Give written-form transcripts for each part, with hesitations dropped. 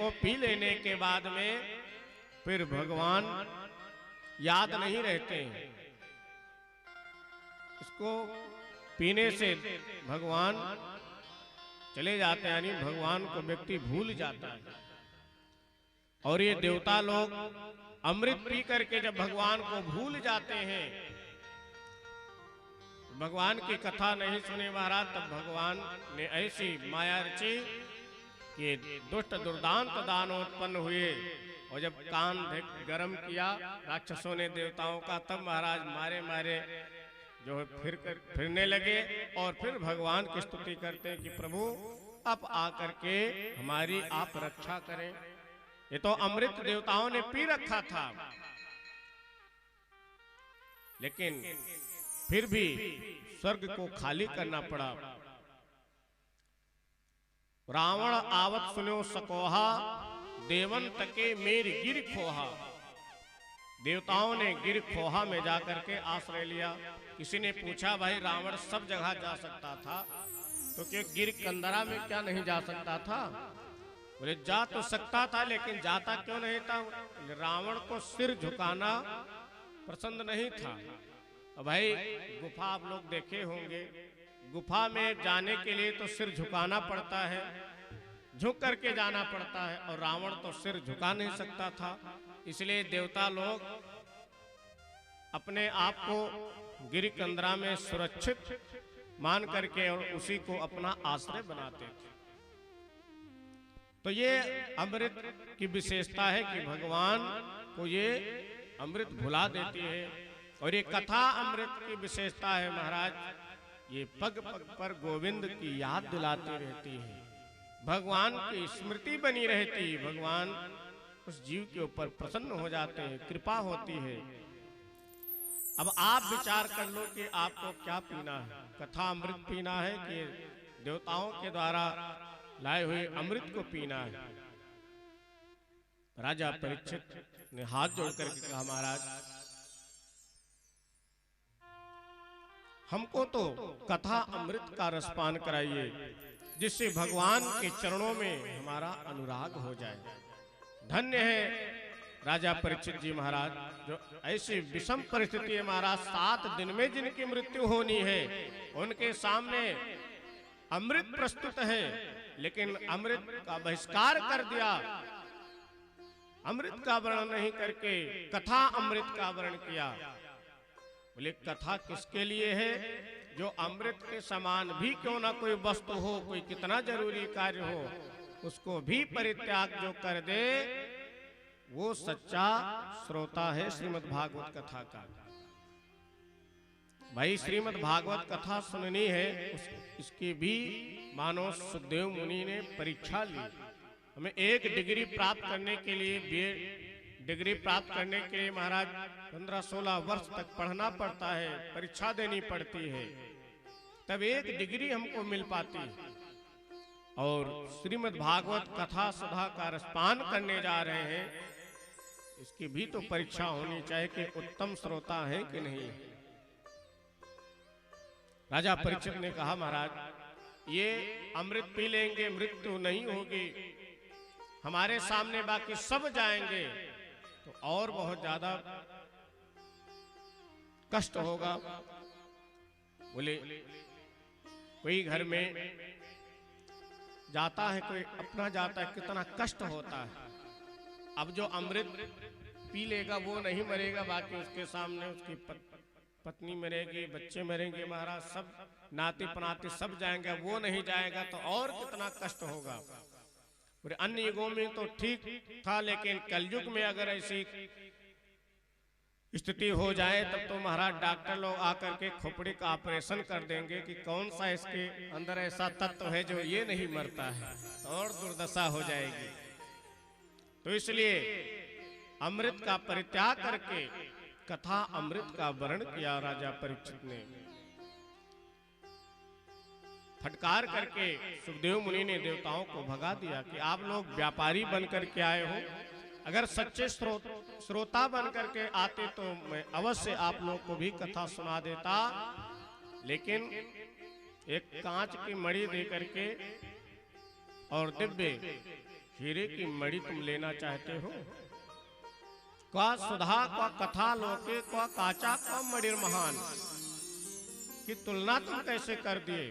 इसको पी लेने के बाद में फिर भगवान याद नहीं रहते हैं। इसको पीने से भगवान चले जाते हैं, यानी भगवान को व्यक्ति भूल जाता है। और ये देवता लोग अमृत पी करके जब भगवान को भूल जाते हैं, भगवान की कथा नहीं सुने महाराज, तब भगवान ने ऐसी माया रची कि दुष्ट दुर्दांत दानव उत्पन्न हुए। और जब कान गरम किया राक्षसों ने देवताओं का, तब महाराज मारे मारे जो है फिरने लगे और फिर भगवान की स्तुति करते हैं कि प्रभु आप आकर के हमारी आप रक्षा करें। ये तो अमृत देवताओं ने पी रखा था, लेकिन फिर भी स्वर्ग को खाली करना पड़ा। रावण आवत सुनो सकोहा, देवन तके मेरी गिर खोहा। देवताओं ने गिर खोहा में जाकर के आश्रय लिया। किसी ने पूछा भाई रावण सब जगह जा सकता था, तो क्यों गिर कंदरा में क्या नहीं जा सकता था? बोले जा तो सकता था, लेकिन जाता क्यों नहीं था? रावण को सिर झुकाना पसंद नहीं था। अब भाई गुफा आप लोग देखे होंगे, गुफा में जाने के लिए तो सिर झुकाना पड़ता है, झुक करके जाना पड़ता है, और रावण तो सिर झुका नहीं सकता था। इसलिए देवता लोग अपने आप को गिरि कंदरा में सुरक्षित मान करके और उसी को अपना आश्रय बनाते थे। तो ये अमृत की विशेषता है कि भगवान को ये अमृत भुला देती है। और ये कथा अमृत की विशेषता है महाराज, ये पग पग पर गोविंद की याद दिलाती रहती है, भगवान की स्मृति बनी रहती है, भगवान उस जीव के ऊपर प्रसन्न हो जाते हैं, कृपा होती है। अब आप विचार कर लो कि आपको क्या पीना है, कथा अमृत पीना है कि देवताओं के द्वारा लाए हुए अमृत को पीना है। राजा परीक्षित ने हाथ जोड़कर के कहा महाराज हमको तो कथा अमृत का रसपान कराइए, जिससे भगवान के चरणों में हमारा अनुराग हो जाए। धन्य है राजा परीक्षित जी महाराज, जो ऐसी विषम परिस्थिति है महाराज, 7 दिन में जिनकी मृत्यु होनी है, उनके सामने अमृत प्रस्तुत है, लेकिन अमृत का बहिष्कार कर दिया। अमृत का वर्णन नहीं करके कथा अमृत का वर्णन किया। बोले कथा किसके लिए है? जो अमृत के समान भी क्यों ना कोई वस्तु हो, कोई कितना जरूरी कार्य हो, उसको भी परित्याग जो कर दे, वो सच्चा श्रोता है श्रीमद् भागवत कथा का। भाई श्रीमद् भागवत कथा सुननी है, इसकी भी मानो सुखदेव मुनि ने परीक्षा ली। हमें 1 डिग्री प्राप्त करने के लिए, बीए डिग्री प्राप्त करने के लिए महाराज 15-16 वर्ष तक पढ़ना पड़ता है, परीक्षा देनी पड़ती है, तब 1 डिग्री हमको मिल पाती है। और श्रीमद् भागवत कथा सुधा का रसपान करने जा रहे हैं, इसकी भी तो परीक्षा होनी चाहिए कि उत्तम श्रोता है कि नहीं। राजा परीक्षित ने कहा महाराज ये अमृत पी लेंगे, मृत्यु नहीं होगी, हमारे सामने बाकी सब जाएंगे तो और बहुत ज्यादा कष्ट होगा। बोले कोई घर में जाता है, कोई अपना जाता है, कितना कष्ट होता है। अब जो अमृत पी लेगा वो नहीं मरेगा, बाकी उसके सामने उसकी पत्नी मरेगी, बच्चे मरेंगे महाराज, सब नाते पनाते सब जाएंगे, वो नहीं जाएगा तो और कितना कष्ट होगा। अन्य युगों में तो ठीक था, लेकिन कलयुग में अगर ऐसी स्थिति हो जाए तब तो महाराज डॉक्टर लोग आकर के खोपड़ी का ऑपरेशन कर देंगे कि कौन सा इसके अंदर ऐसा तत्व है जो ये नहीं मरता है, तो और दुर्दशा हो जाएगी। तो इसलिए अमृत का परित्याग करके कथा अमृत का वर्ण किया राजा परीक्षित ने। फटकार करके सुखदेव मुनि ने देवताओं को भगा दिया कि आप लोग व्यापारी बनकर के आए हो, अगर सच्चे श्रोता बनकर के आते तो मैं अवश्य आप लोग को भी कथा सुना देता, लेकिन एक कांच की मणि दे करके और दिव्य हीरे की मणि तुम लेना चाहते हो? क्वा सुधा क्वा कथा लोके क्वा काचा क्वा मणिर महान की तुलना तुम कैसे कर दिए?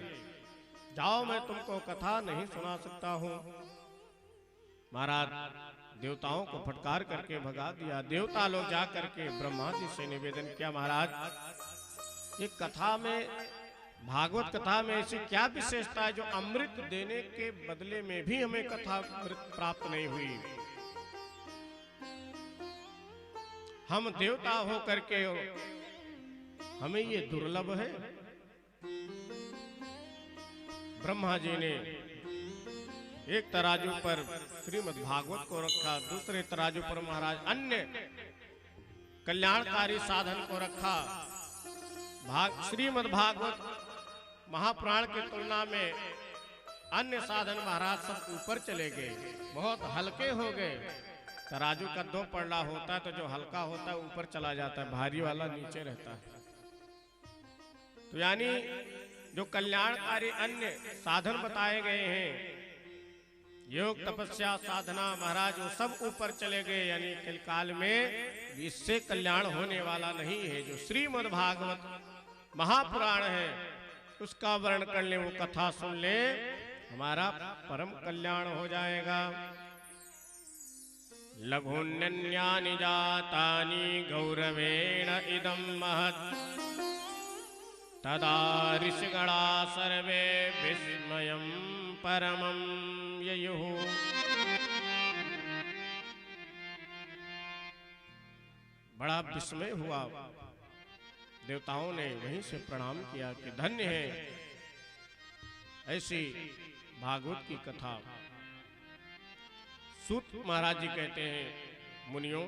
जाओ, मैं तुमको कथा नहीं सुना सकता हूं। महाराज देवताओं को फटकार करके भगा दिया। देवता लोग जा करके ब्रह्मा जी से निवेदन किया, महाराज ये कथा में, भागवत कथा में ऐसी क्या विशेषता है जो अमृत देने के बदले में भी हमें कथा अमृत प्राप्त नहीं हुई? हम देवता हो करके हमें ये दुर्लभ है। ब्रह्मा जी ने एक तराजू पर श्रीमद् भागवत को रखा, दूसरे तराजू पर महाराज अन्य कल्याणकारी साधन को रखा। श्रीमद् भागवत महापुराण की तुलना में अन्य साधन महाराज सब ऊपर चले गए, बहुत हल्के हो गए। तराजू का 2 पल्ला होता है तो जो हल्का होता है ऊपर चला जाता है, भारी वाला नीचे रहता है। तो यानी जो कल्याणकारी अन्य साधन बताए गए हैं, योग तपस्या साधना महाराज वो सब ऊपर चले गए। यानी कलकाल में इससे कल्याण होने वाला नहीं है। जो श्रीमद् भागवत महापुराण है उसका वर्ण कर ले, वो कथा सुन ले, हमारा परम कल्याण हो जाएगा। लघुन्यन्यानि जातानि गौरवेण इदं महत् तदा ऋषिगणा सर्वे विस्मयं परमं ययुः। बड़ा विस्मय हुआ। देवताओं ने वहीं से प्रणाम किया कि धन्य है ऐसी भागवत की कथा। सूत महाराज जी कहते हैं, मुनियों